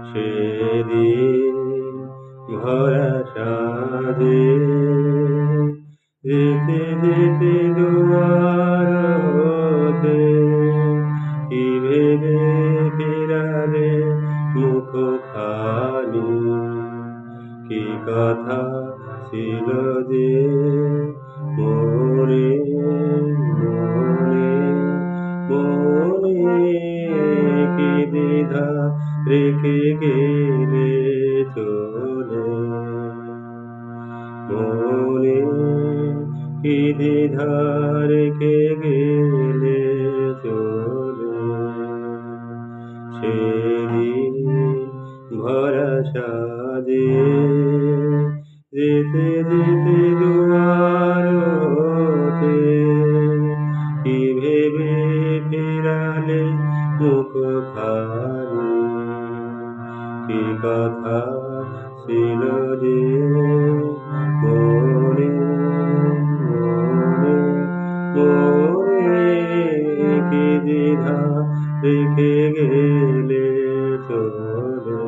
সেদিন ভরা সাজে যেতে যেতে দুয়ার হতে কি ভেবে ফিরালে মুখখানি কি কথা ছিল যে মনে মনে মনে কি দ্বিধা রেখে গেলে চলে মনে কি দ্বিধা রেখে গেলে চলে সেদিন ভরা সাজে যেতে যেতে দুয়ার হতে কি ভেবে ফিরালে মুখখানি কি কথা ছিল যে মনে মনে মনে কি দ্বিধা রেখে গেলে চলে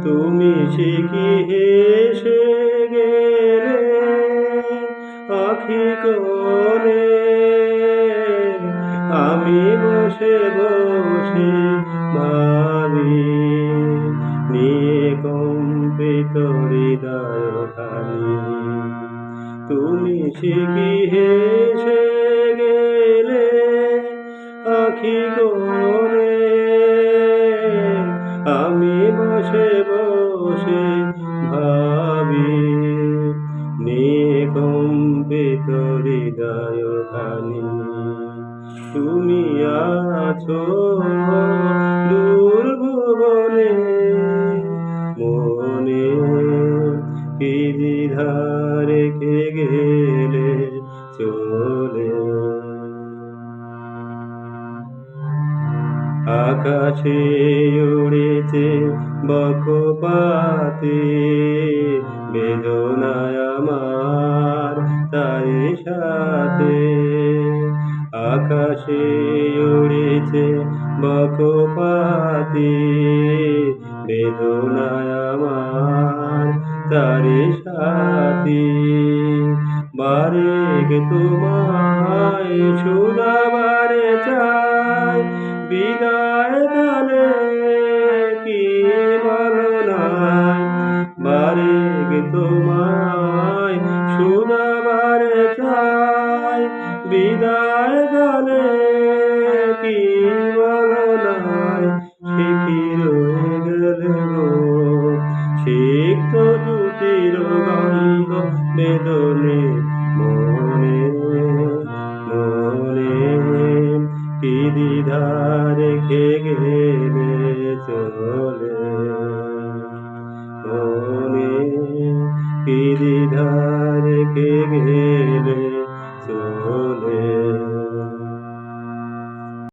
তুমি সে কি হেসে গেলে আখি কোণে আমি বসে বসে ভাবি নিয়ে কম্পিত হৃদয়খানি তুমি সে কি হেসে গেলে আখি কোণে আমি বসে বসে ভাবি নিকম্পিত হৃদয়খানি তুমি আছো দূর ভুবনে মনে কি দ্বিধা রেখে গেলে চলে আকাশে উড়েছে বকপাতে বেদনায় আমার তাই সাথে আকাশে উড়েছে বকপাতে বেদনায় আমার তারি সাথে বারেক তোমায় শুধাবারে চাই বিদায় কালে কি বলো নাই বারেক তোমায় শুধাবারে চাই বিদায় কালে কি বলো নাই সে কি রয়ে গেলে গো সিক্ত জুতির গন্ধ বেদনা